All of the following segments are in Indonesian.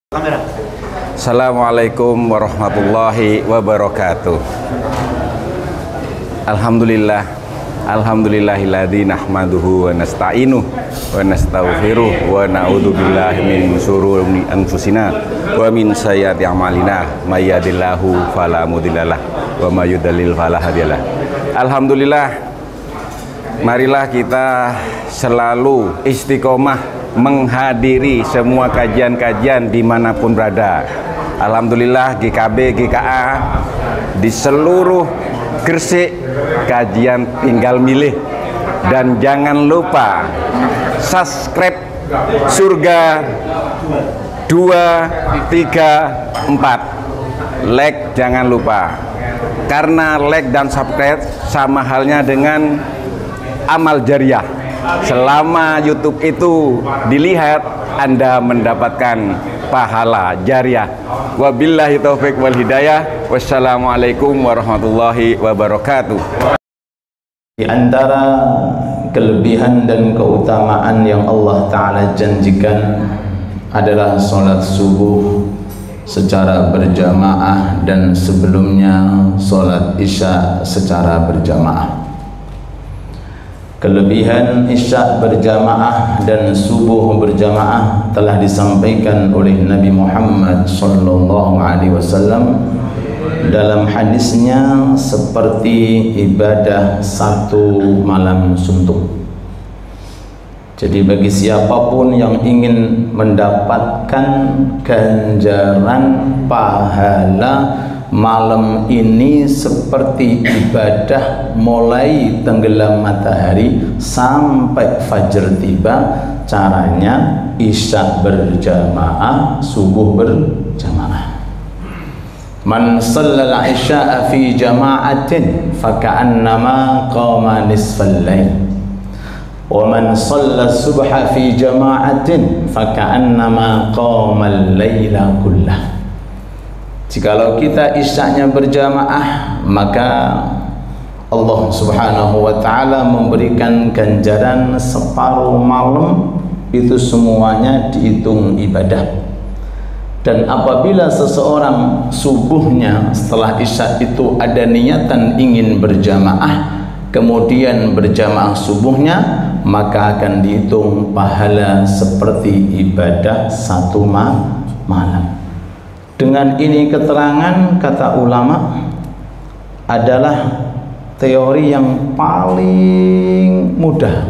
Kamera. Assalamualaikum warahmatullahi wabarakatuh. Alhamdulillahilladzi nahmaduhu wa nasta'inuh wa nastaghfiruh wa na'udzu billahi min syururi anfusina wa min sayyiati a'malina may yahdihillahu fala mudhillalah wa may yudlil fala hadiyalah. Alhamdulillah, marilah kita selalu istiqomah menghadiri semua kajian-kajian dimanapun berada. Alhamdulillah GKB, GKA di seluruh Gresik kajian tinggal milih. Dan jangan lupa subscribe Surga 2, 3, 4. Like jangan lupa, karena like dan subscribe sama halnya dengan amal jariah. Selama YouTube itu dilihat, Anda mendapatkan pahala jariah. Wabillahi taufik wal hidayah. Wassalamualaikum warahmatullahi wabarakatuh. Di antara kelebihan dan keutamaan yang Allah Ta'ala janjikan adalah sholat subuh secara berjamaah dan sebelumnya sholat isya secara berjamaah. Kelebihan isya berjamaah dan subuh berjamaah telah disampaikan oleh Nabi Muhammad sallallahu alaihi wasallam dalam hadisnya seperti ibadah satu malam suntuk. Jadi bagi siapapun yang ingin mendapatkan ganjaran pahala malam ini seperti ibadah mulai tenggelam matahari sampai fajar tiba, caranya isya berjamaah, subuh berjamaah. Man shallal isya'a fi jama'atin faka'annama qama nisfal lail, wa man shallal subha fi jama'atin faka'annama qama al-laila kullah. Jikalau kita isya'nya berjamaah, maka Allah Subhanahu wa ta'ala memberikan ganjaran separuh malam, itu semuanya dihitung ibadah. Dan apabila seseorang subuhnya setelah isya' itu ada niatan ingin berjamaah, kemudian berjamaah subuhnya, maka akan dihitung pahala seperti ibadah satu malam. Dengan ini keterangan, kata ulama, adalah teori yang paling mudah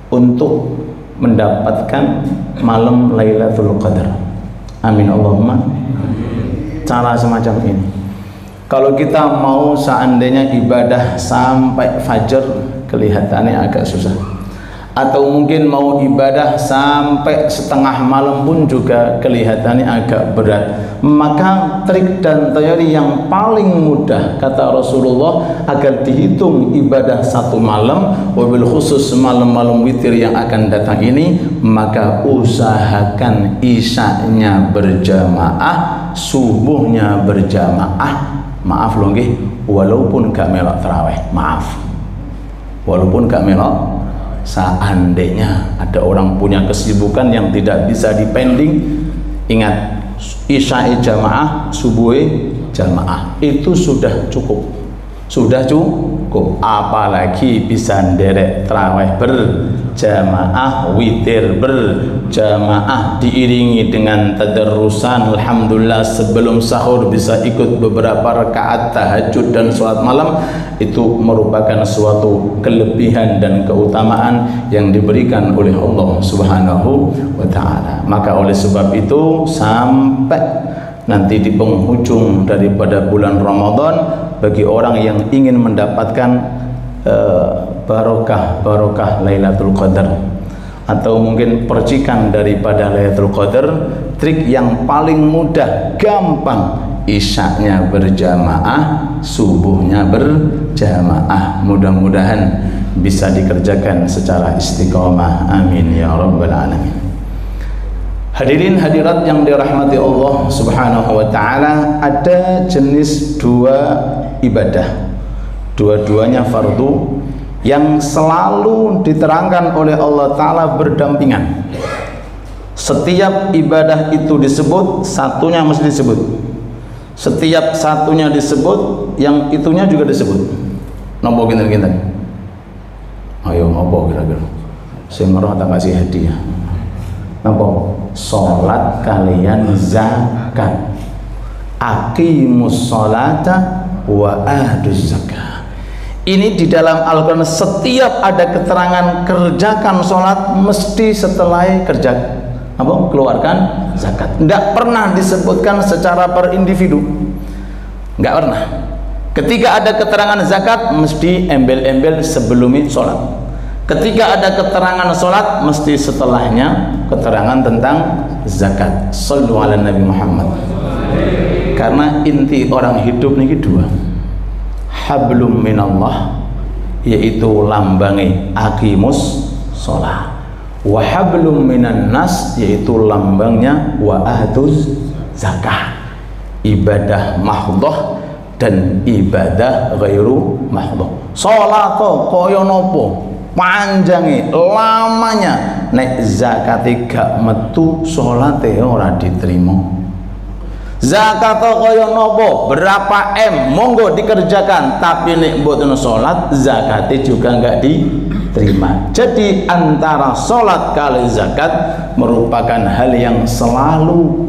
untuk mendapatkan malam Lailatul Qadar. Amin Allahumma. Cara semacam ini, kalau kita mau seandainya ibadah sampai fajar, kelihatannya agak susah. Atau mungkin mau ibadah sampai setengah malam pun juga kelihatannya agak berat. Maka trik dan teori yang paling mudah, kata Rasulullah, agar dihitung ibadah satu malam, wabil khusus malam-malam witir yang akan datang ini, maka usahakan isya'nya berjamaah, subuhnya berjamaah. Maaf loh nggih, walaupun gak melok tarawih, maaf, walaupun gak melok. Seandainya ada orang punya kesibukan yang tidak bisa dipending, ingat, isya'i jamaah, subuhi jamaah, itu sudah cukup. Sudah cukup, apalagi bisa nderek tarawih berjamaah, witir berjamaah, diiringi dengan tadarrusan. Alhamdulillah, sebelum sahur bisa ikut beberapa rakaat tahajud dan sholat malam. Itu merupakan suatu kelebihan dan keutamaan yang diberikan oleh Allah Subhanahu wa ta'ala. Maka oleh sebab itu, sampai nanti di penghujung daripada bulan Ramadan, bagi orang yang ingin mendapatkan barokah Lailatul Qadar, atau mungkin percikan daripada Lailatul Qadar, trik yang paling mudah, gampang, isya'nya berjamaah, subuhnya berjamaah. Mudah-mudahan bisa dikerjakan secara istiqomah. Amin ya rabbal alamin. Hadirin hadirat yang dirahmati Allah Subhanahu wa ta'ala, ada jenis dua ibadah, dua-duanya fardu, yang selalu diterangkan oleh Allah Ta'ala berdampingan. Setiap ibadah itu disebut, satunya mesti disebut. Setiap satunya disebut, yang itunya juga disebut. Napa kinten-kinten? Ayo napa kira-kira? Sing ngeroh tak kasih hadiah. Napa? Salat kalian zakat. Aqimus sholata wa atuz zakah. Ini di dalam Al-Quran, setiap ada keterangan kerjakan sholat mesti setelah keluarkan zakat. Tidak pernah disebutkan secara per individu, nggak pernah. Ketika ada keterangan zakat mesti embel-embel sebelum sholat. Ketika ada keterangan sholat mesti setelahnya keterangan tentang zakat. Shallu ala Nabi Muhammad. Karena inti orang hidup ini dua, hablum minallah, yaitu lambangi aqimus sholat, wa hablum minan nas, yaitu lambangnya wa atuz zakah. Ibadah mahdhah dan ibadah ghairu mahdhah. Sholat kaya nopo panjange lamanya, nek zakate gak metu sholate ora diterima. Zakat kaya nopo berapa M monggo dikerjakan, tapi nek mboten salat zakate juga enggak diterima. Jadi antara salat kali zakat merupakan hal yang selalu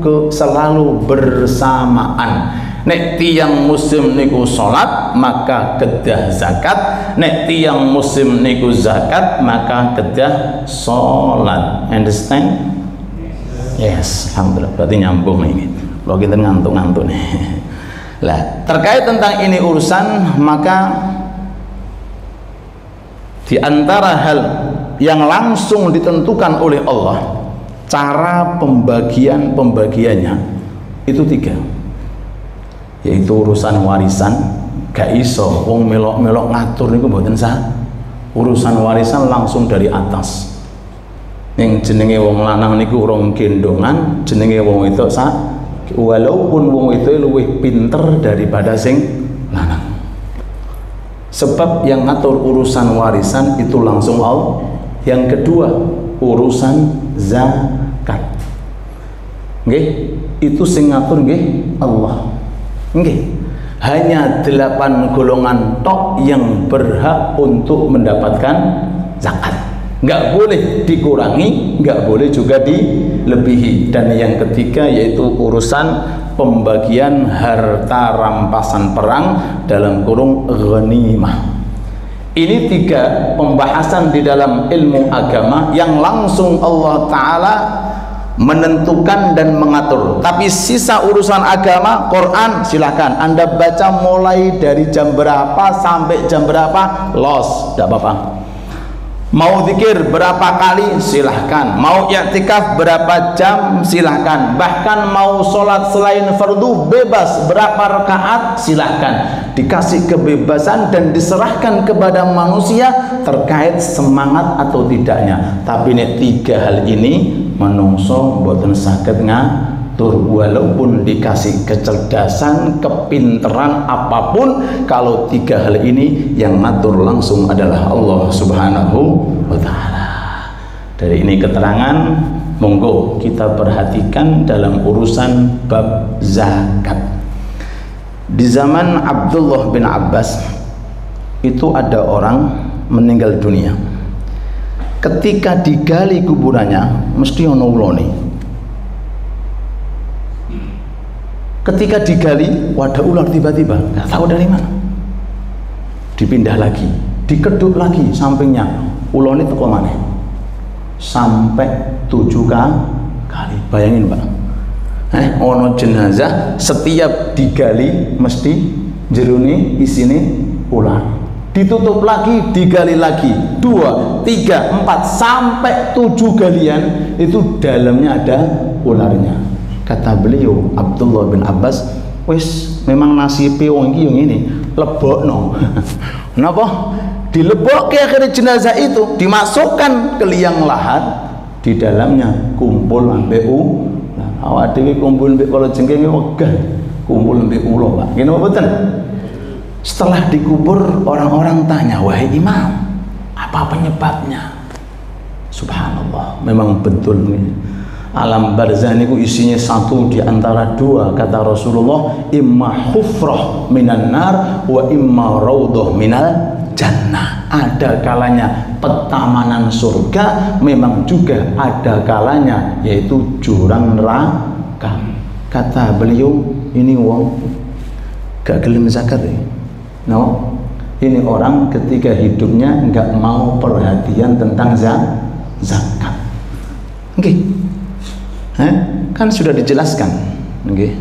bersamaan. Nek tiang muslim niku salat maka kedah zakat, nek tiang muslim niku zakat maka kedah salat. Understand? Yes, alhamdulillah. Berarti nyambung ini. Kalau kita ngantuk-ngantuk nih. Lah, terkait tentang ini urusan, maka di antara hal yang langsung ditentukan oleh Allah, cara pembagiannya itu 3, yaitu urusan warisan. Gak iso wong melok-melok ngatur niku mboten sah. Urusan warisan langsung dari atas. Yang jenenge wong lanang niku urung gendongan, jenenge wong wedok sah. Walaupun wong itu luwih pinter daripada sing lanang, sebab yang ngatur urusan warisan itu langsung Allah. Yang kedua, urusan zakat, nggih, itu sing ngatur nggih Allah. Nggih, hanya 8 golongan tok yang berhak untuk mendapatkan zakat. Nggak boleh dikurangi, nggak boleh juga dilebihi. Dan yang ketiga yaitu urusan pembagian harta rampasan perang dalam kurung ghanimah. Ini 3 pembahasan di dalam ilmu agama yang langsung Allah Ta'ala menentukan dan mengatur. Tapi sisa urusan agama, Quran silahkan Anda baca mulai dari jam berapa sampai jam berapa, los, tidak apa-apa. Mau zikir berapa kali silahkan, mau i'tikaf berapa jam silahkan, bahkan mau sholat selain fardu bebas berapa rakaat silahkan. Dikasih kebebasan dan diserahkan kepada manusia terkait semangat atau tidaknya. Tapi nek 3 hal ini menungso mboten saged ngatur, walaupun dikasih kecerdasan, kepinteran apapun, kalau 3 hal ini yang ngatur langsung adalah Allah Subhanahu wa Ta'ala. Dari ini keterangan, monggo kita perhatikan dalam urusan bab zakat. Di zaman Abdullah bin Abbas itu ada orang meninggal dunia. Ketika digali kuburannya mesti ono ulone. Ketika digali wadah ular tiba-tiba, nggak tahu dari mana. Dipindah lagi, dikeduk lagi sampingnya, ulone teko maneh. Sampai 7 kali. Bayangin, Pak. Ono jenazah setiap digali mesti jerone isine ular. Ditutup lagi, digali lagi, 2, 3, 4 sampai 7 galian itu dalamnya ada ularnya. Kata beliau Abdullah bin Abbas, wis memang nasibe wong iki yang ini lebokno. Napa? Dilebokke akhirnya jenazah itu dimasukkan ke liang lahat, di dalamnya kumpul ambek awak dhewe kumpul mbek kala jengkenge wegah, kumpul mbek ula, Pak. Ngene mboten? Setelah dikubur, orang-orang tanya, wahai imam, apa penyebabnya? Subhanallah, memang betul nih. Alam barzah niku isinya satu di antara dua, kata Rasulullah, imma hufrah minan nar wa imma raudhah minal jannah. Ada kalanya petamanan surga, memang juga ada kalanya yaitu jurang neraka. Kata beliau, ini wong gak gelem zakat ya. No, ini orang ketika hidupnya nggak mau perhatian tentang zakat. Oke. Kan sudah dijelaskan. Okay.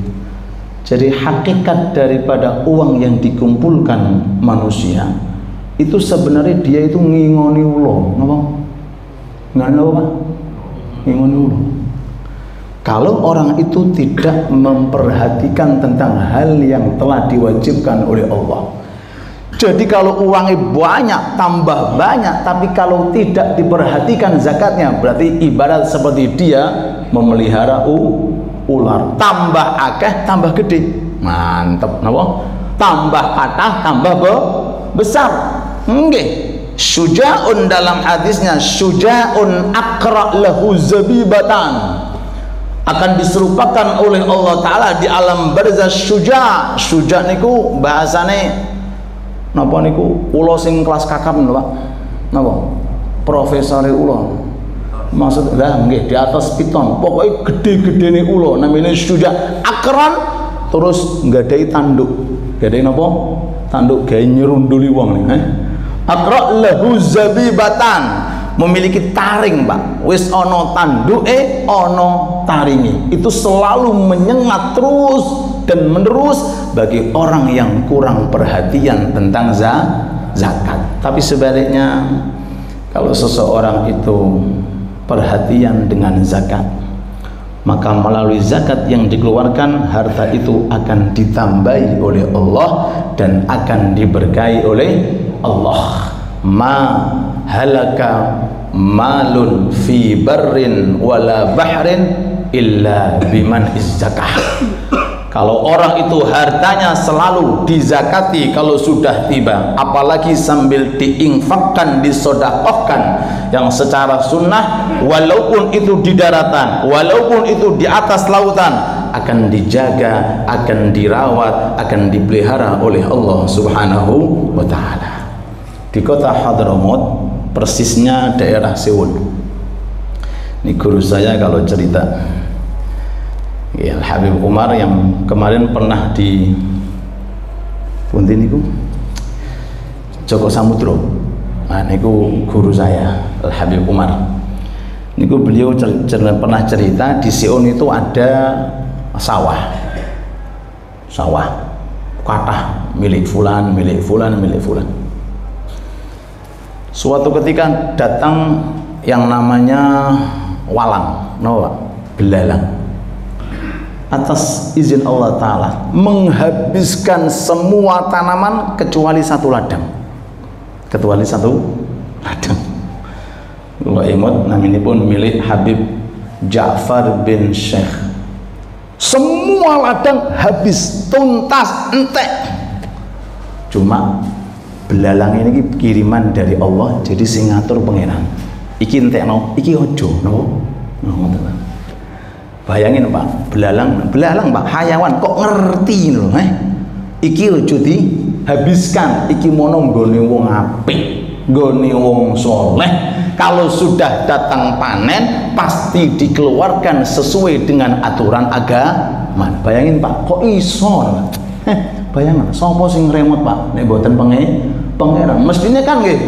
Jadi hakikat daripada uang yang dikumpulkan manusia itu sebenarnya dia itu ngingoni ulo, napa? Ngingoni apa? Ngingoni ulo. Kalau orang itu tidak memperhatikan tentang hal yang telah diwajibkan oleh Allah. Jadi kalau uangnya banyak, tambah banyak, tapi kalau tidak diperhatikan zakatnya, berarti ibarat seperti dia memelihara ular. Tambah akeh, tambah gede. Mantep, napa? Tambah kathah, tambah besar. Nggih. Syuja'un dalam hadisnya, syuja'un aqra lahu zabibatan. Akan diserupakan oleh Allah Ta'ala di alam barzah syuja'. Syuja' niku bahasane napa niku ula sing kelas kakap lho Pak. Napa? Profesore ula. Maksud lah nggih di atas piton. Pokoknya gede-gedene ula namanya syuja'. Akran terus nggadahi tanduk. Nggadahi napa? Tanduk gawe nyerunduli wong nih. Akra lahu zabibatan. Memiliki taring Pak, wis ono tanduke ono taringi, itu selalu menyengat terus dan menerus bagi orang yang kurang perhatian tentang zakat. Tapi sebaliknya, kalau seseorang itu perhatian dengan zakat, maka melalui zakat yang dikeluarkan, harta itu akan ditambahi oleh Allah dan akan diberkahi oleh Allah. Ma halaka malun fi barrin wala bahrin illa biman izzakah. Kalau orang itu hartanya selalu dizakati kalau sudah tiba, apalagi sambil diinfakkan, disodakohkan yang secara sunnah, walaupun itu di daratan, walaupun itu di atas lautan, akan dijaga, akan dirawat, akan dipelihara oleh Allah Subhanahu wa ta'ala. Di kota Hadramaut, persisnya daerah Sewon. Ini guru saya kalau cerita, ya, Habib Umar yang kemarin pernah di Punti niku Joko Samudro. Nah, niku guru saya, Habib Umar. Niku beliau pernah cerita di Sewon itu ada sawah, kathah milik fulan, milik fulan, milik fulan. Suatu ketika datang yang namanya walang, belalang, atas izin Allah Ta'ala menghabiskan semua tanaman kecuali satu ladang. Kalau imut namanya pun milik Habib Ja'far bin Syekh. Semua ladang habis, tuntas, entek. Cuma belalang ini kiriman dari Allah, jadi sing ngatur pangeran. Iki entekno, iki ojo, bayangin Pak, belalang Pak, hayawan kok ngerti lho, iki ojo dihabiskan, iki mono nggone wong apik, nggone wong soleh. Kalau sudah datang panen, pasti dikeluarkan sesuai dengan aturan agama. Bayangin Pak, kok iso? Bayangin, sapa sing ngremot Pak? Nek mboten pangeran, mestinya kan nggih.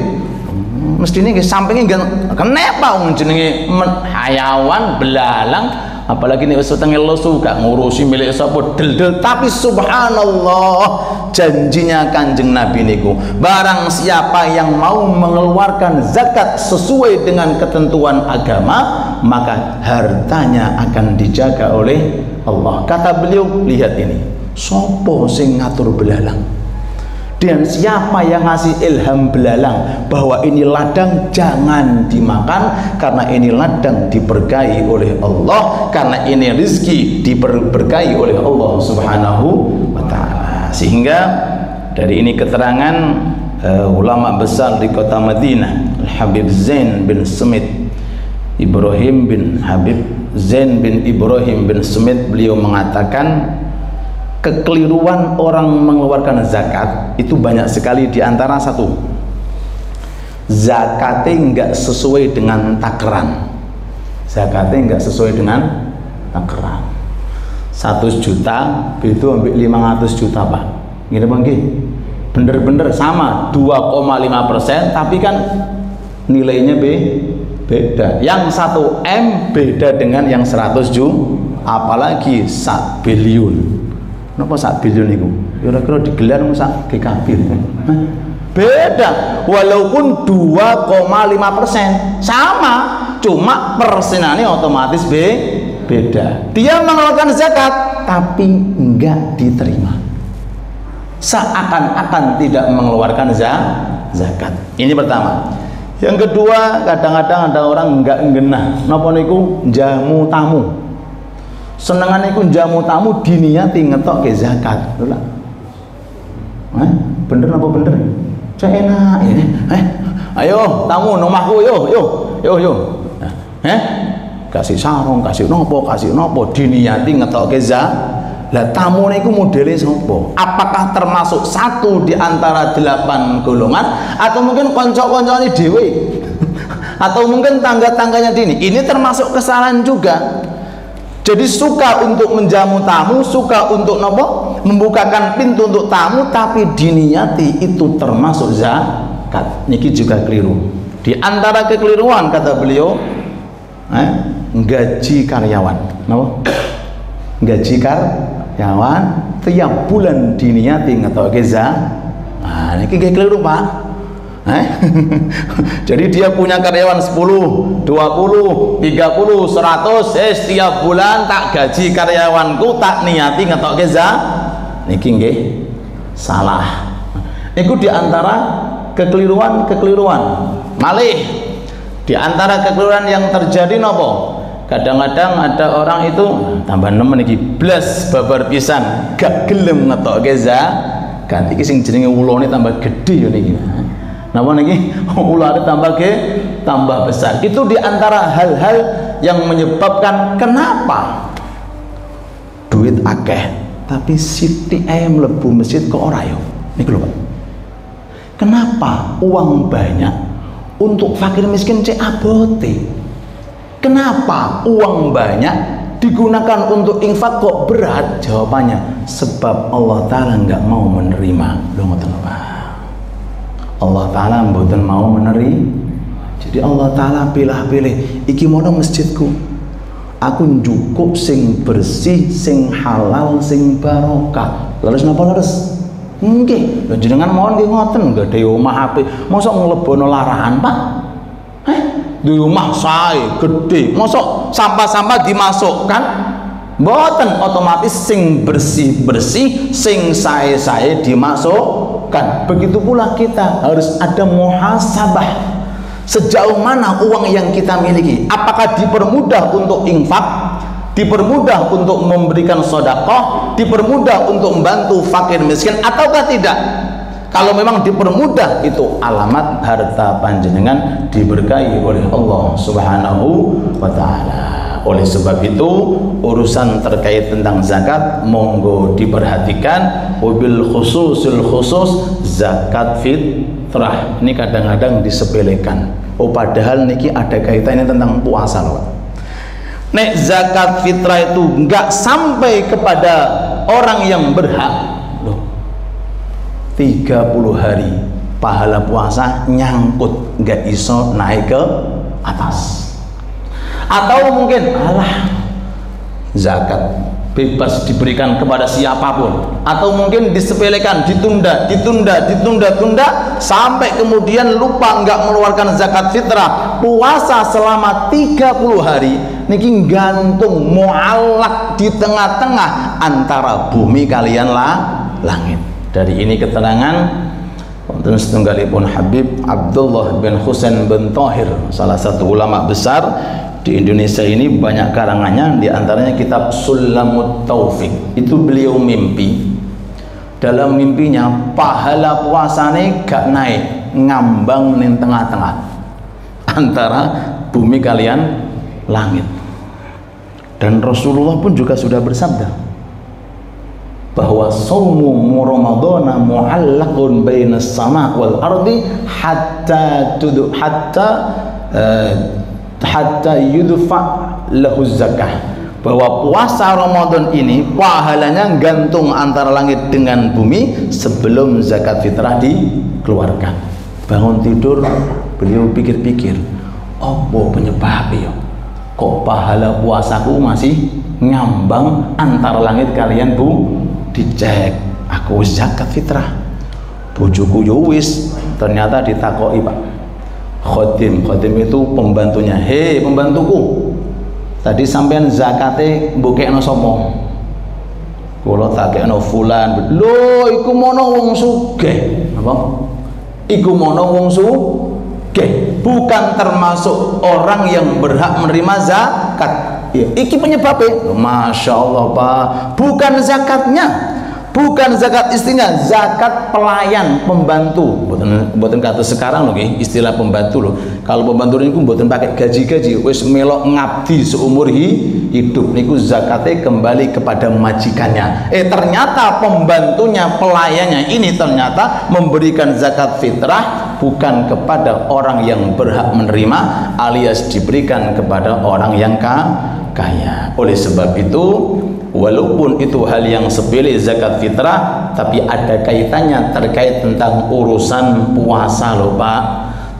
Mestinya nggih sampinge kenapa wong jenenge hayawan belalang, apalagi nek wis wetenge lesu gak ngurusi milik sapa del-del. Tapi subhanallah, janjinya Kanjeng Nabi niku, barang siapa yang mau mengeluarkan zakat sesuai dengan ketentuan agama, maka hartanya akan dijaga oleh Allah. Kata beliau, lihat ini, sopo sing ngatur belalang? Dan siapa yang ngasih ilham belalang bahwa ini ladang jangan dimakan karena ini ladang diberkahi oleh Allah, karena ini rizki diberkahi oleh Allah Subhanahu wa ta'ala. Sehingga dari ini keterangan ulama besar di kota Madinah, Habib Zain bin Semit Ibrahim bin Habib Zain bin Ibrahim bin Smith, beliau mengatakan kekeliruan orang mengeluarkan zakat itu banyak sekali. Di antara satu, zakatnya enggak sesuai dengan takaran. Zakatnya enggak sesuai dengan takaran. 100 juta itu ambil 500 juta Pak. Gini Bang, bener-bener sama 2,5%, tapi kan nilainya beda. Yang 1 M beda dengan yang 100 juta, apalagi 1 billion. Kenapa 1 billion itu? Kira-kira digelar sak GKB. Beda, walaupun 2,5% sama, cuma persenannya otomatis beda. Dia mengeluarkan zakat tapi enggak diterima, seakan-akan tidak mengeluarkan zakat. Ini pertama. Yang kedua, kadang-kadang ada orang enggak genah napa niku jamu tamu. Senengan niku jamu tamu diniati ngetok ke zakat. Lho lah. Bener apa bener? Cek enak ini. Ayo tamu nomahku yo. Kasih sarung, kasih nopo diniati ngetok ke zakat. Lah tamu niku modele sapa? Apakah termasuk satu di antara 8 golongan, atau mungkin kanca-kancane dhewe? Atau mungkin tangga-tangganya dini? Ini termasuk kesalahan juga. Jadi suka untuk menjamu tamu, suka untuk nopo? Membukakan pintu untuk tamu, tapi diniati itu termasuk zakat. Niki juga keliru. Di antara kekeliruan kata beliau, gaji karyawan. Napa? Gaji karyawan tiap bulan diniati ngetoke zakat. Nah, ini keliru Pak. Jadi dia punya karyawan 10, 20, 30, 100, setiap bulan tak gaji karyawanku, tak niati ngetoke zakat. Niki nggih salah. Iku di antara kekeliruan. Malih di antara kekeliruan yang terjadi nopo? Kadang-kadang ada orang itu tambah nemen iki blas babar pisan gak gelem ngetokke zakat. Iki sing jenenge ulane tambah gede niki. Napa niki? Ulane tambah besar. Itu di antara hal-hal yang menyebabkan kenapa duit akeh tapi sithik ae mlebu masjid kok ora yo. Niku lho Pak. Kenapa uang banyak untuk fakir miskin cek abote? Kenapa uang banyak digunakan untuk infak kok berat? Jawabannya sebab Allah Ta'ala nggak mau menerima. Loh ngoten Pak. Allah Ta'ala mboten mau menerima. Jadi Allah Ta'ala pilih-pilih iki mono masjidku. Aku cukup sing bersih, sing halal, sing barokah. Lalu napa leres? Nggih, lho jenengan mawon nggih ngoten, nggak ada omah apik. Mosok nglebono larahan, Pak? Di rumah saya gede, mosok sampah-sampah dimasukkan? Mboten, otomatis sing bersih-bersih, sing sae-sae dimasukkan. Begitu pula kita harus ada muhasabah. Sejauh mana uang yang kita miliki? Apakah dipermudah untuk infak? Dipermudah untuk memberikan sedekah? Dipermudah untuk membantu fakir miskin ataukah tidak? Kalau memang dipermudah, itu alamat harta panjenengan diberkahi oleh Allah Subhanahu wa Ta'ala. Oleh sebab itu, urusan terkait tentang zakat monggo diperhatikan. Wabil khususul khusus zakat fitrah. Ini kadang-kadang disepelekan. Oh, padahal niki ada kaitannya tentang puasa loh. Nek zakat fitrah itu enggak sampai kepada orang yang berhak. 30 hari pahala puasa nyangkut, nggak iso naik ke atas. Atau mungkin zakat bebas diberikan kepada siapapun, atau mungkin disepelekan, ditunda sampai kemudian lupa nggak mengeluarkan zakat fitrah. Puasa selama 30 hari niki gantung mu'allak di tengah-tengah antara bumi kalian langit. Dari ini keterangan wonten setunggalipun Habib Abdullah bin Husain bin Thahir, salah satu ulama besar di Indonesia ini, banyak karangannya, diantaranya kitab Sulamut Taufik. Itu beliau mimpi, dalam mimpinya pahala puasane gak naik, ngambang ning tengah-tengah antara bumi kalian langit. Dan Rasulullah pun juga sudah bersabda bahwa saumu Ramadhana mu'allaqun bainas sama wal ardi hatta yudfa lahu zakah, bahwa puasa Ramadan ini pahalanya gantung antara langit dengan bumi sebelum zakat fitrah dikeluarkan. Bangun tidur beliau pikir-pikir, apa penyebabnya kok pahala puasaku masih ngambang antara langit kalian bu? Dicek, aku zakat fitrah, bojoku yo wis, ternyata ditakoki Pak khodim itu pembantunya, hei pembantuku, tadi sampean zakate mbokekno sapa? Kula takekno fulan. Lho iku mono wong sugih. Apa? Iku mono wong sugih, bukan termasuk orang yang berhak menerima zakat. Ya, iki penyebabnya. Masya Allah Pak, bukan zakatnya, bukan zakat istrinya, zakat pelayan, pembantu. Buatan kata sekarang loh, istilah pembantu loh. Kalau pembantu ini buatan pakai gaji-gaji, wis melok ngabdi seumur hidup. Niku zakatnya kembali kepada majikannya. Ternyata pembantunya, pelayannya ini ternyata memberikan zakat fitrah bukan kepada orang yang berhak menerima, alias diberikan kepada orang yang kaya. Oleh sebab itu, walaupun itu hal yang sepele zakat fitrah, tapi ada kaitannya terkait tentang urusan puasa loh Pak.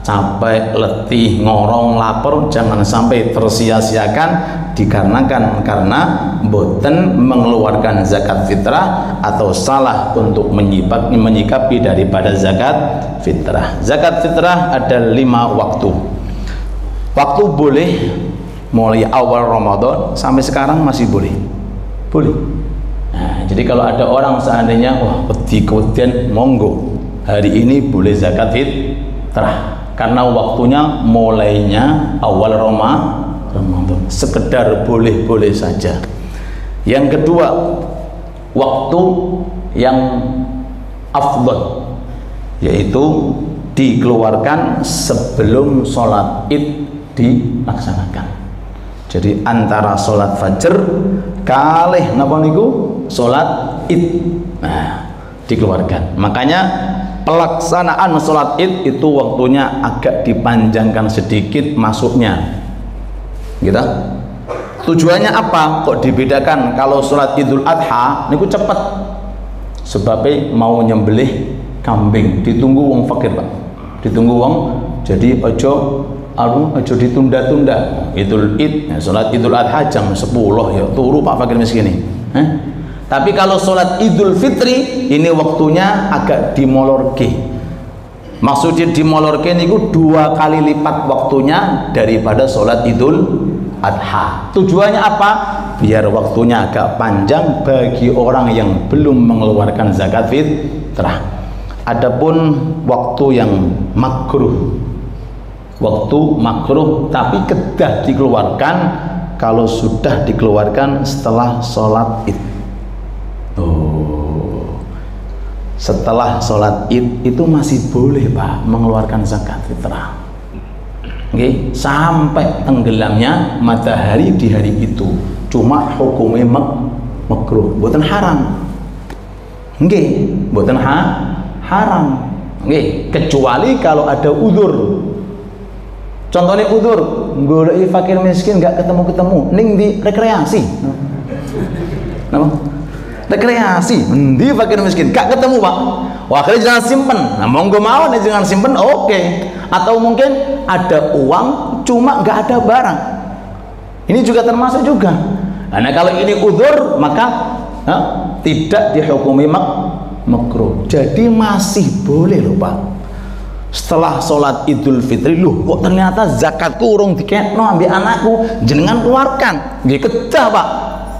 Capek, letih, ngorong, lapar jangan sampai tersia-siakan dikarenakan karena boten mengeluarkan zakat fitrah atau salah untuk menyikapi daripada zakat fitrah. Zakat fitrah ada 5 waktu. Waktu boleh mulai awal Ramadan sampai sekarang masih boleh. Nah, jadi kalau ada orang seandainya kemudian monggo hari ini boleh zakat fitrah karena waktunya mulainya awal Ramadan, sekedar boleh-boleh saja. Yang kedua, waktu yang afdal, yaitu dikeluarkan sebelum sholat id dilaksanakan. Jadi antara sholat fajr kalih napa niku sholat id, nah dikeluarkan. Makanya pelaksanaan sholat id itu waktunya agak dipanjangkan sedikit masuknya, gitu. Tujuannya apa? Kok dibedakan? Kalau sholat idul adha niku cepet, sebabnya mau nyembelih kambing ditunggu wong fakir Pak, ditunggu wong, jadi ojo ditunda-tunda. Idul id, sholat idul adha jam 10 ya turu Pak fakir miskin ini. Tapi kalau sholat idul fitri ini waktunya agak dimolorke. Maksudnya dimolorke niku 2 kali lipat waktunya daripada sholat idul adha. Tujuannya apa? Biar waktunya agak panjang bagi orang yang belum mengeluarkan zakat fitrah. Adapun waktu yang makruh, waktu makruh tapi kedah dikeluarkan kalau sudah dikeluarkan setelah sholat id. Setelah sholat id itu masih boleh Pak mengeluarkan zakat fitrah. Sampai tenggelamnya matahari di hari itu. Cuma hukumnya makruh, bukan haram. Bukan haram. Kecuali kalau ada udzur. Contohnya udzur, goleki fakir miskin nggak ketemu-ketemu, ning di rekreasi. Rekreasi, di fakir miskin gak ketemu Pak. Wah, akhirnya jangan simpen. Nah, monggo mawon jangan simpen, oke. Atau mungkin ada uang cuma nggak ada barang. Ini juga termasuk juga. Nah, kalau ini udzur maka tidak dihukumi makruh. Jadi masih boleh loh Pak. Setelah sholat idul fitri, loh kok ternyata zakatku urung diketno ambil anakku, jenengan keluarkan. Nggih kedah Pak.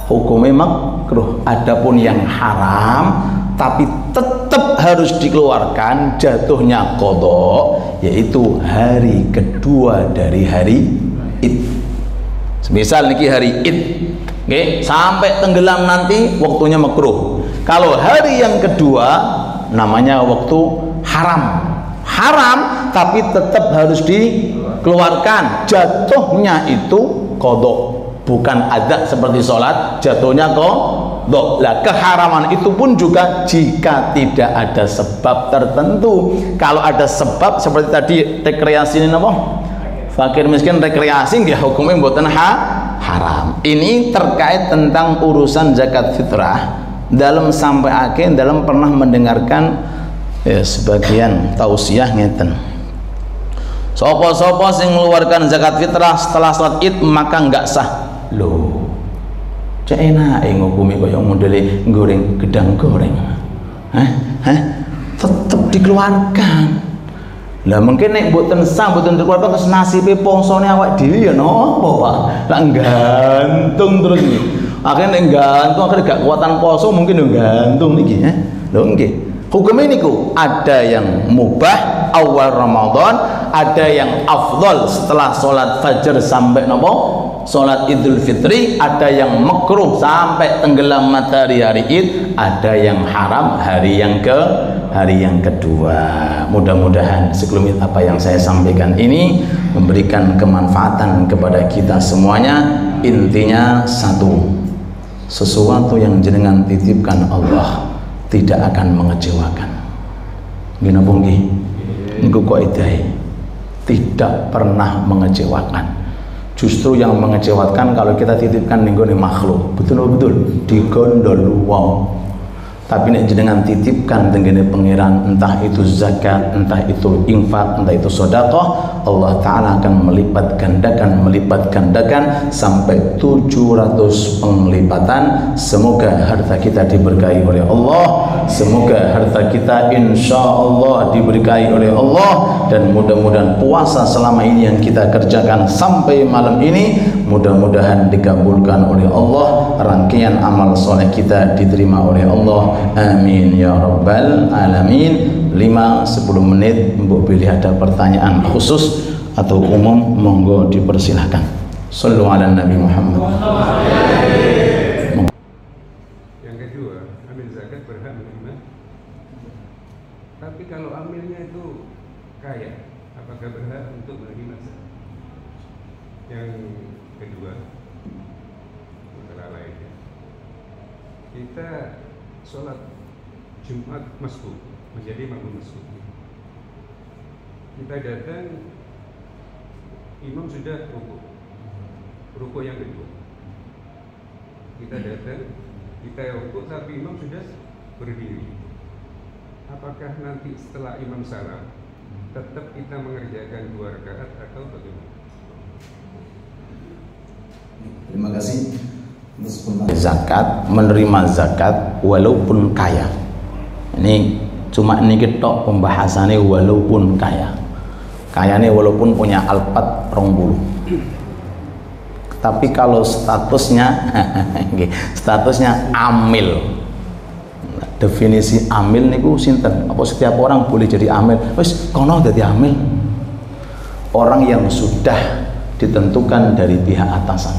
Hukumnya makruh. Adapun yang haram tapi tetap harus dikeluarkan, jatuhnya qadha, yaitu hari kedua dari hari id. Misal niki hari id, sampai tenggelam nanti waktunya makruh. Kalau hari yang kedua namanya waktu haram. Haram tapi tetap harus dikeluarkan, jatuhnya itu qadha. bukan ada seperti sholat, jatuhnya qadha. Lah keharaman itu pun juga jika tidak ada sebab tertentu. Kalau ada sebab seperti tadi rekreasi ini apa? Fakir miskin rekreasi nggih hukumnya mboten haram. Ini terkait tentang urusan zakat fitrah. Dalam sampai akhir dalam pernah mendengarkan sebagian tausiah ngeten. Sopo-sopo sing mengeluarkan zakat fitrah setelah sholat id maka enggak sah. Loh, cek enak ngukumi kaya modele goreng gedang goreng. Tetep dikeluarkan. Lah mungkin nek mboten sah mboten dikeluarkan terus nasibe pongsone awak dhewe ya napa, Pak? Lah gantung terus iki. Akhirnya nek gantung akhirnya gak kuatan poso mungkin yo gantung niki, Lho nggih. Hukum ini ada yang mubah awal Ramadan, ada yang afdol setelah sholat fajar sampai nopo sholat Idul Fitri, ada yang makruh sampai tenggelam matahari hari Id, ada yang haram hari yang kedua. Mudah-mudahan sekelumit apa yang saya sampaikan ini memberikan kemanfaatan kepada kita semuanya. Intinya satu, sesuatu yang jenengan titipkan Allah tidak akan mengecewakan. Gina punggi, niku kaidah tidak pernah mengecewakan. Justru yang mengecewakan kalau kita titipkan ning gone makhluk, betul-betul digondol wong. Tapi nek jenengan titipkan tenggene pangeran, entah itu zakat, entah itu infak, entah itu sedekah, Allah Ta'ala akan melipat gandakan sampai 700 penglipatan. Semoga harta kita diberkahi oleh Allah, semoga harta kita insya Allah diberkahi oleh Allah, dan mudah-mudahan puasa selama ini yang kita kerjakan sampai malam ini mudah-mudahan dikabulkan oleh Allah, rangkaian amal soleh kita diterima oleh Allah. Amin ya rabbal alamin. 5-10 menit mbok pilih ada pertanyaan khusus atau umum, monggo dipersilahkan. Shallu ala Nabi Muhammad. Yang kedua, amil zakat berhak menerima. Tapi kalau amilnya itu kaya, apakah berhak untuk menerima zakat? Yang kedua, masalah lainnya, kita sholat Jumat masbuk, menjadi makmum masbuk. Kita datang, imam sudah rukuk yang kedua. Kita datang, kita rukuk, tapi imam sudah berdiri. Apakah nanti setelah imam salam tetap kita mengerjakan 2 rakaat atau bagaimana? Terima kasih. Zakat, menerima zakat walaupun kaya. Ini cuma ini ketok pembahasannya walaupun kaya. Kayanya walaupun punya Alphard 20. Tapi kalau statusnya statusnya amil. Definisi amil niku sinten? Apa setiap orang boleh jadi amil? Wis kono dadi amil. Orang yang sudah ditentukan dari pihak atasan.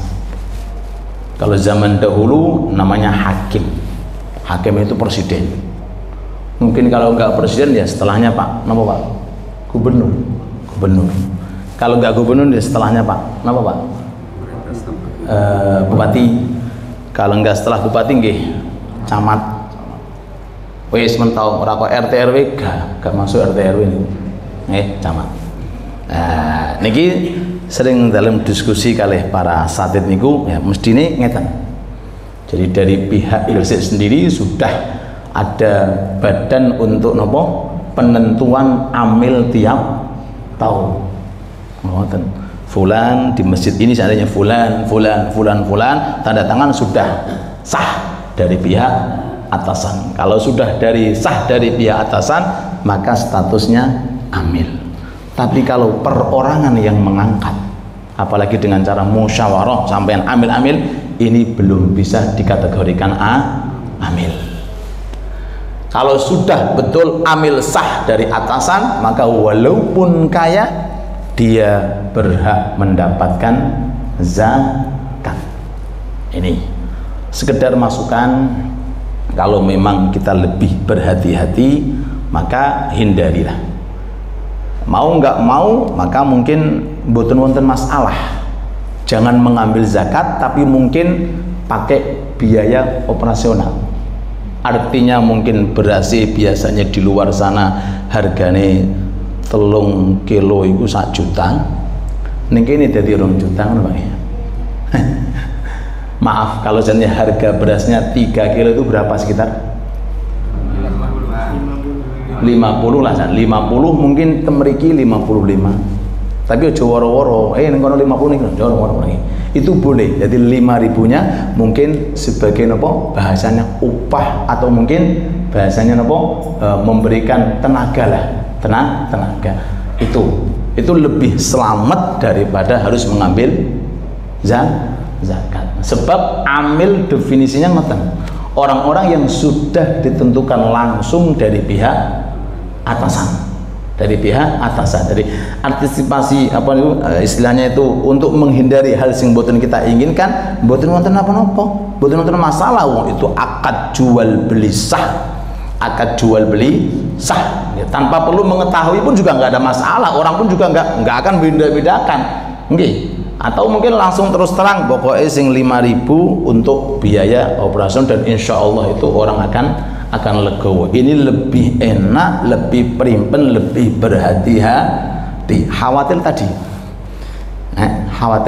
Kalau zaman dahulu namanya hakim. Hakim itu presiden. Mungkin kalau enggak presiden ya setelahnya Pak, napa Pak? Gubernur. Kalau enggak gubernur ya setelahnya Pak, napa Pak? Bupati. Kalau enggak setelah bupati nggih camat. Wis mentau ora kok RT RW gak masuk RT RW niku. Camat. Niki sering dalam diskusi kalih para satid niku ya mestine ngeten. Jadi dari pihak Gresik sendiri sudah ada badan untuk nopo penentuan amil tiap tahun. Ngoten. Fulan di masjid ini seandainya fulan, tanda tangan sudah sah dari pihak atasan. Kalau sudah sah dari pihak atasan, maka statusnya amil. Tapi kalau perorangan yang mengangkat, apalagi dengan cara musyawarah sampai amil-amil, ini belum bisa dikategorikan amil. Kalau sudah betul amil sah dari atasan, maka walaupun kaya, dia berhak mendapatkan zakat. Ini sekedar masukan. Kalau memang kita lebih berhati-hati, maka hindarilah. Mau nggak mau, maka mungkin boten wonten masalah. Jangan mengambil zakat tapi mungkin pakai biaya operasional. Artinya mungkin beras biasanya di luar sana harganya 3 kilo itu 1 juta. Ning kene dadi 2 juta ngono Pak. Maaf kalau misalnya harga berasnya 3 kilo itu berapa sekitar? 50 lah, 50 mungkin temeriki 55. Tapi aja woro-woro, ning kono 50 nih, aja woro-woro lagi. Itu boleh. Jadi 5.000-nya mungkin sebagai nopo bahasanya upah atau mungkin bahasanya nopo memberikan tenaga lah, tenaga. Itu lebih selamat daripada harus mengambil zakat. Sebab amil definisinya ngoten. Orang-orang yang sudah ditentukan langsung dari pihak atasan. Jadi antisipasi apa itu istilahnya itu untuk menghindari hal sing boten kita inginkan, boten wonten napa-napa, boten wonten masalah. Itu akad jual beli sah, ya, tanpa perlu mengetahui pun juga nggak ada masalah. Orang pun juga nggak akan beda-bedakan, nggih. Atau mungkin langsung terus terang, pokoknya sing 5.000 untuk biaya operasi dan insya Allah itu orang akan legowo. Ini lebih enak, lebih primpen, lebih berhati-hati. Khawatir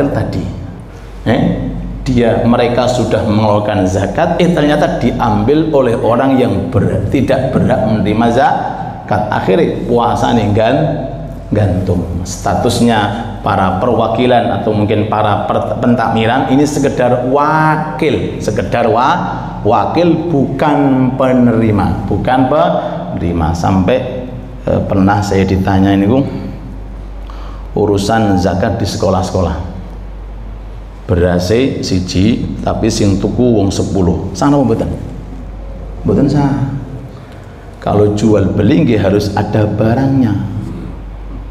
tadi mereka sudah mengeluarkan zakat, ternyata diambil oleh orang yang tidak berhak menerima zakat. Akhirnya puasa nih gantung. Statusnya para perwakilan atau mungkin para pentakmiran ini sekedar wakil, bukan penerima, sampai pernah saya ditanya ini urusan zakat di sekolah-sekolah, berase siji tapi sing tuku wong 10, sana mboten sah. Kalau jual beli nggih harus ada barangnya.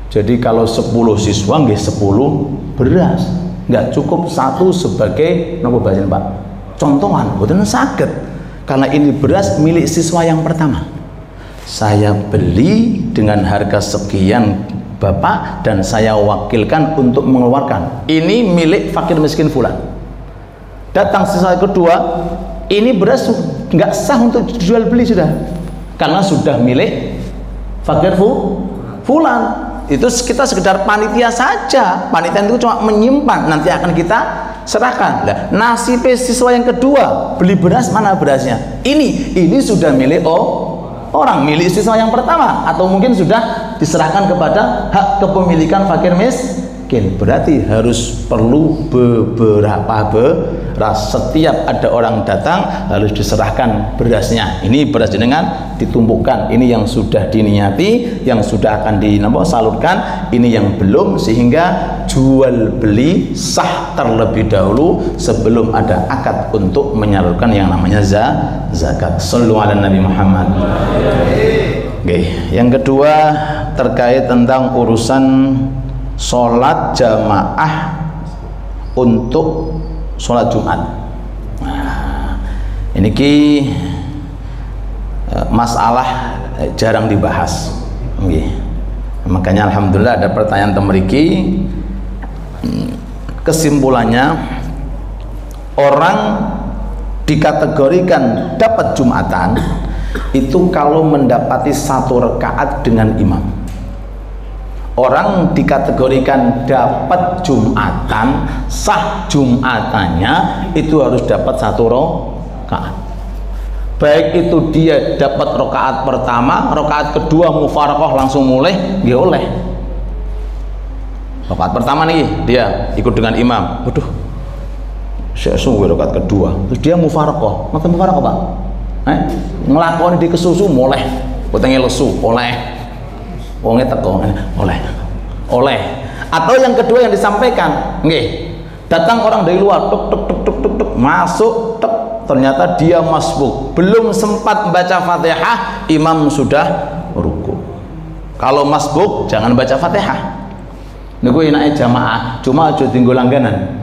Jadi kalau 10 siswa nggih 10 beras, nggak cukup 1 sebagai napa bahasane Pak? Contohan, mboten saged. Karena ini beras milik siswa yang pertama. Saya beli dengan harga sekian Bapak dan saya wakilkan untuk mengeluarkan. Ini milik fakir miskin fulan. Datang siswa kedua, ini beras nggak sah untuk dijual beli sudah. Karena sudah milik fakir fulan. Itu kita sekedar panitia saja. Panitia itu cuma menyimpan, nanti akan kita serahkan. Nah, nasib siswa yang kedua beli beras, mana berasnya? Ini sudah milik orang, milik siswa yang pertama, atau mungkin sudah diserahkan kepada hak kepemilikan fakir miskin. Berarti harus perlu beberapa beras. Setiap ada orang datang harus diserahkan berasnya. Ini beras jenengan ditumpukkan, ini yang sudah diniati, yang sudah akan disalurkan, ini yang belum, sehingga jual beli sah terlebih dahulu sebelum ada akad untuk menyalurkan yang namanya zakat. Shallu ala Nabi Muhammad. Yang kedua terkait tentang urusan sholat jamaah untuk sholat Jumat. Nah, ini masalah jarang dibahas. Makanya alhamdulillah ada pertanyaan temeriki. Kesimpulannya, orang dikategorikan dapat Jumatan itu kalau mendapati 1 rakaat dengan imam. Orang dikategorikan dapat Jumatan, sah Jumatannya itu harus dapat 1 rakaat. Baik itu dia dapat rakaat pertama, rakaat kedua mufaraqah langsung mulai, dia oleh. Rakaat pertama nih dia ikut dengan imam, waduh, saya sungguh rakaat kedua, terus dia mufaraqah, maka mufaraqah Pak, ngelakoni di kesusu mulai, potongnya lesu, oleh. Wongnya teko oleh. Atau yang kedua yang disampaikan, datang orang dari luar, tuk, masuk, ternyata dia masbuk, belum sempat baca Fatihah, imam sudah ruku. Kalau masbuk jangan baca Fatihah. Niku enake jamaah, cuma aja tinggal langganan.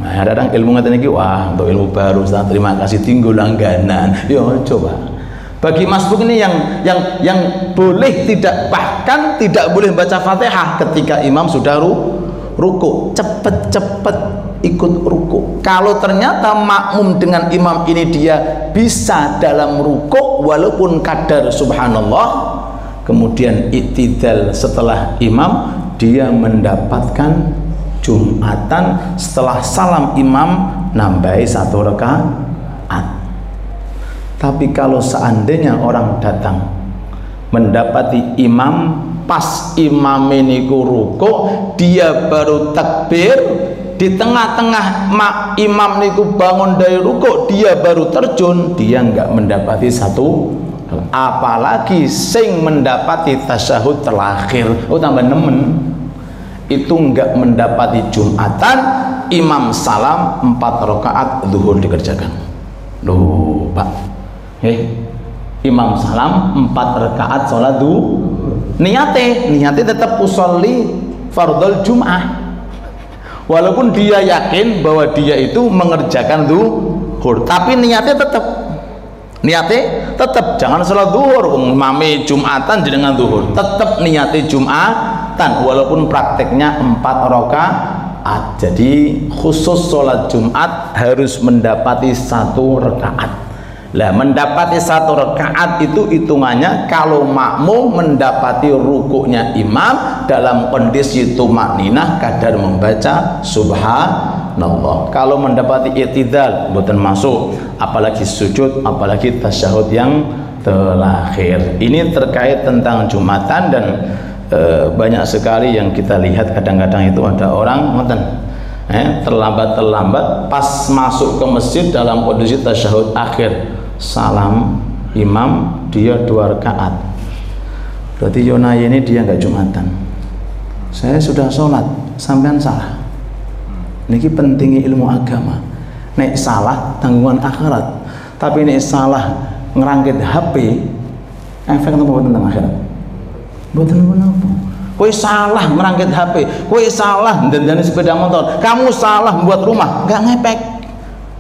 Nah, kadang ilmu ngeten iki, wah, untuk ilmu baru, Ustaz, terima kasih, tinggal langganan. Yo coba. Bagi masbuk ini yang boleh tidak, bahkan tidak boleh baca Fatihah ketika imam sudah ruku, cepet-cepet ikut ruku. Kalau ternyata makmum dengan imam ini dia bisa dalam ruku walaupun kadar subhanallah, kemudian iktidal setelah imam, dia mendapatkan Jumatan setelah salam imam nambahi 1 rakaat. Tapi kalau seandainya orang datang mendapati imam, pas imam ini ruku, dia baru takbir, di tengah-tengah imam niku bangun dari ruku, dia baru terjun, dia enggak mendapati 1. Apalagi sing mendapati tasyahud terakhir, tambah nemen, itu enggak mendapati Jumatan. Imam salam 4 rakaat zuhur dikerjakan. Loh Pak, imam salam 4 rakaat sholat niate tetap usolli fardhul jum'ah, walaupun dia yakin bahwa dia itu mengerjakan zuhur, tapi niatnya tetap jangan sholat zuhur, mami jumatan dengan zuhur, tetap niatnya jumatan walaupun prakteknya 4 rakaat. Jadi khusus sholat Jumat harus mendapati 1 rakaat. Lah mendapati 1 rakaat itu hitungannya kalau makmum mendapati rukuknya imam dalam kondisi tumakninah kadar membaca subhanallah. Kalau mendapati i'tidal mboten masuk, apalagi sujud, apalagi tasyahud yang terakhir. Ini terkait tentang Jumatan, dan banyak sekali yang kita lihat kadang-kadang itu ada orang terlambat pas masuk ke masjid dalam kondisi tasyahud akhir, salam imam dia 2 rakaat. Berarti Yonaya ini dia nggak Jumatan. Saya sudah sholat, sampean salah. Niki pentingnya ilmu agama. Nek salah tanggungan akhirat, tapi nek salah ngerangkit HP, efek apa tentang akhirat? Mboten menapa. Kowe salah ngerangkit HP, kowe salah ndandani sepeda motor, kamu salah membuat rumah, nggak ngepek.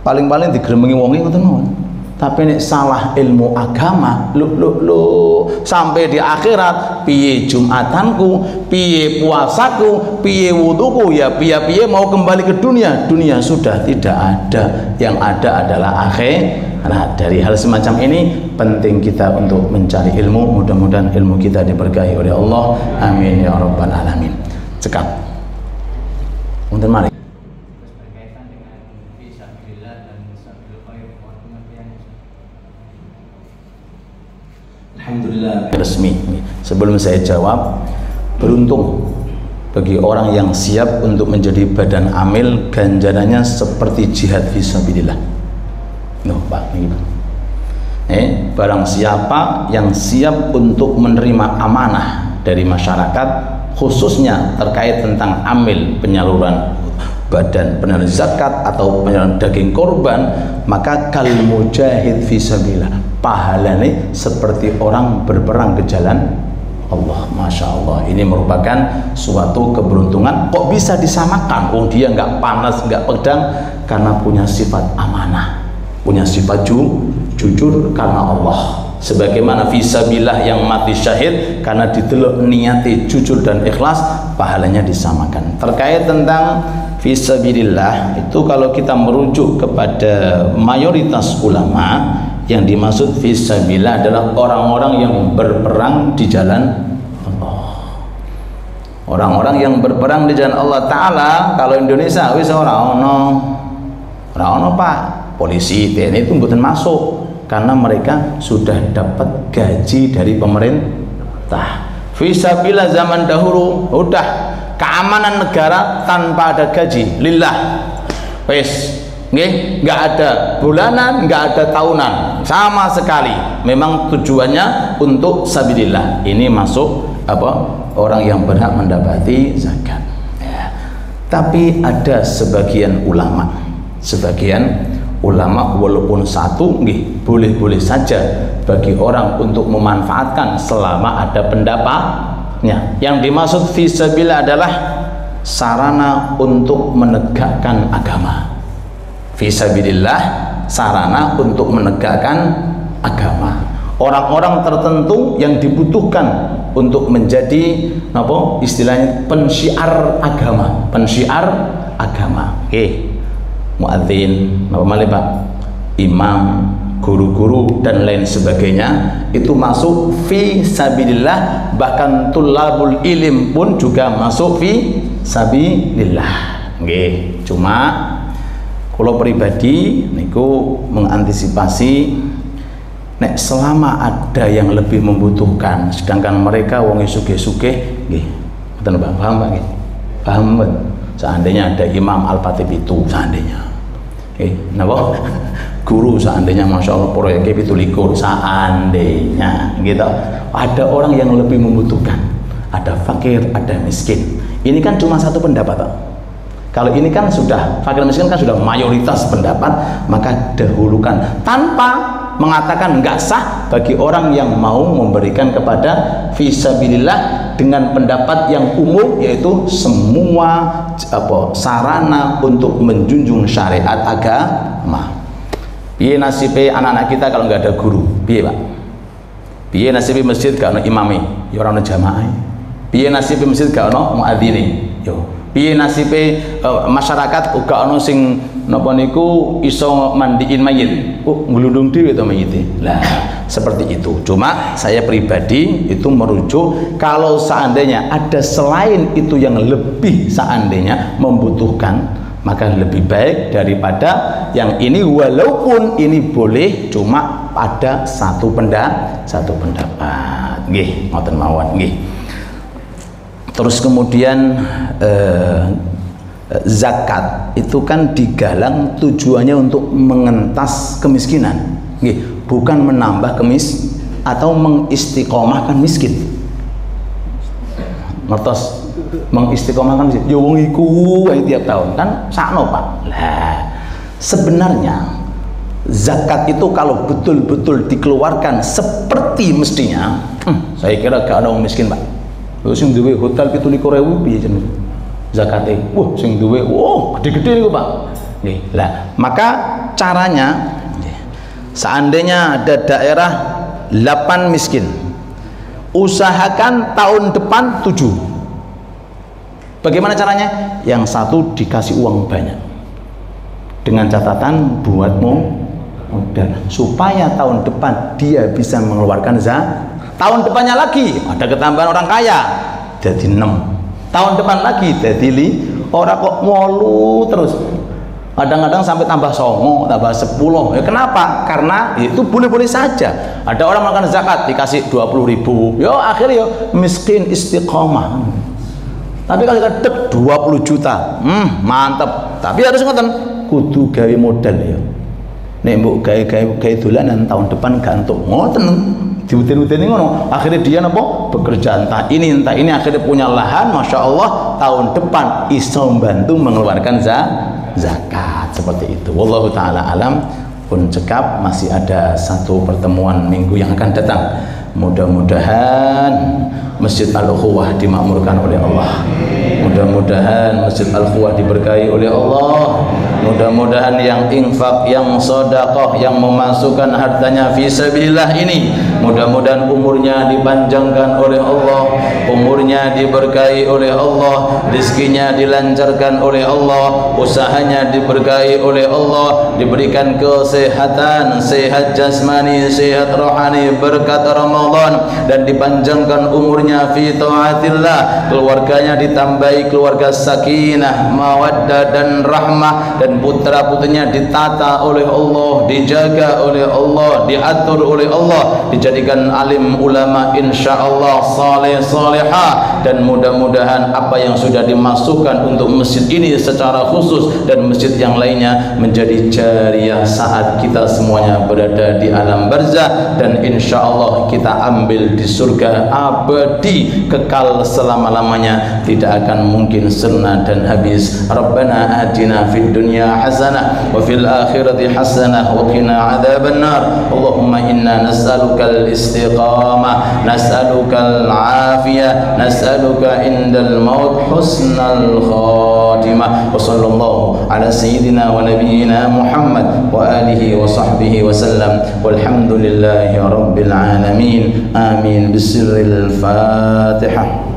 Paling-paling digremengi wonge ngoten mawon. Tapi nek salah ilmu agama, sampai di akhirat, piye Jumatanku, piye puasaku, piye wuduku, ya piye mau kembali ke dunia. Dunia sudah tidak ada, yang ada adalah akhirat. Dari hal semacam ini penting kita untuk mencari ilmu. Mudah-mudahan ilmu kita diberkahi oleh Allah, amin ya rabbal alamin. Cekap untuk mari. Alhamdulillah resmi. Sebelum saya jawab, beruntung bagi orang yang siap untuk menjadi badan amil, ganjarannya seperti jihad fisabilillah. Pak, ini barang siapa yang siap untuk menerima amanah dari masyarakat, khususnya terkait tentang amil, penyaluran badan, penyaluran zakat atau penyaluran daging korban, maka kal mujahid fisabilillah, pahalanya seperti orang berperang ke jalan Allah. Masya Allah, ini merupakan suatu keberuntungan. Kok bisa disamakan? Dia nggak panas, nggak pedang, karena punya sifat amanah, punya sifat jujur karena Allah. Sebagaimana fisabilillah yang mati syahid karena didelok niati jujur dan ikhlas, pahalanya disamakan. Terkait tentang fisabilillah itu, kalau kita merujuk kepada mayoritas ulama, yang dimaksud fisabilillah adalah orang-orang yang berperang di jalan Allah. Orang-orang yang berperang di jalan Allah Ta'ala. Kalau Indonesia wis ora ono Pak, polisi, TNI itu mboten masuk karena mereka sudah dapat gaji dari pemerintah. Fisabilillah zaman dahulu udah keamanan negara tanpa ada gaji, lillah, wes, nggak ada bulanan, nggak ada tahunan, sama sekali. Memang tujuannya untuk sabilillah. Ini masuk orang yang berhak mendapati zakat. Ya. Tapi ada sebagian ulama walaupun satu boleh-boleh saja bagi orang untuk memanfaatkan selama ada pendapatnya. Yang dimaksud fisabilillah adalah sarana untuk menegakkan agama. Fisabilillah sarana untuk menegakkan agama. orang-orang tertentu yang dibutuhkan untuk menjadi apa istilahnya pensyiar agama, Oke. Muadzin, apa malih Pak? Imam, guru-guru dan lain sebagainya itu masuk fi sabilillah, bahkan tulabul ilim pun juga masuk fi sabilillah. Nggih, cuma kalau pribadi niku mengantisipasi nek selama ada yang lebih membutuhkan sedangkan mereka wong sugih-sugih nggih. Mboten Pak, paham Pak nggih? Paham Pak? Seandainya ada Imam Al-Fatih itu seandainya. Napa? Guru seandainya Masya Allah proyeknya 17 seandainya gitu. Ada orang yang lebih membutuhkan, ada fakir, ada miskin. Ini kan cuma satu pendapat Pak. Kalau ini kan sudah fakir miskin kan sudah mayoritas pendapat, maka dahulukan tanpa mengatakan enggak sah bagi orang yang mau memberikan kepada fisabilillah dengan pendapat yang umum, yaitu semua sarana untuk menjunjung syariat agama. Piye nasibe anak-anak kita kalau nggak ada guru? Piye Pak? Piye nasibe masjid gak ono imame? Ya ora ono jamaah. Piye nasibe masjid gak ono muadzine? Yo. Piye nasibe masyarakat uga ono sing napa niku iso mandiin mayit? Nglundung dhewe to mayite. Lah, seperti itu. Cuma saya pribadi itu merujuk kalau seandainya ada selain itu yang lebih seandainya membutuhkan, maka lebih baik daripada yang ini, walaupun ini boleh cuma pada satu pendapat. Nggih, ngoten mawon nggih. Terus kemudian zakat itu kan digalang tujuannya untuk mengentas kemiskinan, nggih, bukan menambah atau mengistiqomahkan miskin. Ngertos? Mengistiqomahkan miskin. Ya wong iku tiap tahun kan sakno Pak. Lah, sebenarnya zakat itu kalau betul-betul dikeluarkan seperti mestinya, saya kira gak ada orang miskin Pak. Sing duwe hotel 17.000 piye jenenge zakate? Wah, sing duwe gede-gede niku Pak. Nggih. Lah, maka caranya seandainya ada daerah 8 miskin, usahakan tahun depan 7. Bagaimana caranya? Yang satu dikasih uang banyak dengan catatan buatmu modal supaya tahun depan dia bisa mengeluarkan zakat. Tahun depannya lagi ada ketambahan orang kaya jadi 6, tahun depan lagi jadi 5. Orang kok molu terus, kadang-kadang sampai tambah 9, tambah 10. Ya kenapa? Karena itu boleh-boleh saja. Ada orang melakukan zakat dikasih 20.000, yo akhirnya yo miskin istiqomah. Tapi kalau kedek 20 juta, mantep. Tapi harus ngoten, kudu gawe modal ya. Nek mbok gawe dolanan tahun depan gantuk, ngoten. Diutin-utin ngono, akhirnya dia napa bekerja entah ini akhirnya punya lahan, Masya Allah tahun depan iso membantu mengeluarkan zakat seperti itu. Wallahu taala alam. Pun cekap masih ada satu pertemuan minggu yang akan datang. Mudah-mudahan Masjid Al-Ukhuwah dimakmurkan oleh Allah. Mudah-mudahan Masjid Al-Ukhuwah diberkahi oleh Allah. Mudah-mudahan yang infak, yang sedekah, yang memasukkan hartanya fi sabilillah ini, mudah-mudahan umurnya dipanjangkan oleh Allah, umurnya diberkahi oleh Allah, rezekinya dilancarkan oleh Allah, usahanya diberkahi oleh Allah, diberikan kesehatan, sehat jasmani, sehat rohani berkat Ramadan, dan dipanjangkan umurnya fi taatillah, keluarganya ditambahi keluarga sakinah, mawaddah dan rahmah, dan putra-putrinya ditata oleh Allah, dijaga oleh Allah, diatur oleh Allah, dijadikan alim ulama insyaallah, saleh salehah, dan mudah-mudahan apa yang sudah dimasukkan untuk masjid ini secara khusus dan masjid yang lainnya menjadi jariah saat kita semuanya berada di alam barzah, dan insyaallah kita ambil di surga abadi kekal selama-lamanya, tidak akan mungkin setengah dan habis. Rabbana atina fid dunya hasanah wa fil akhirati hasanah wa qina adzabannar. Allahumma inna nas'aluka al-istiqamah, nas'aluka al-afiyah, nas'aluka indal maut husnal khatimah. Wa sallallahu ala sayyidina wa nabiyyina Muhammad wa alihi wa sahbihi wa sallam. Walhamdulillahi rabbil alamin. Amin. Bisirril Fatihah.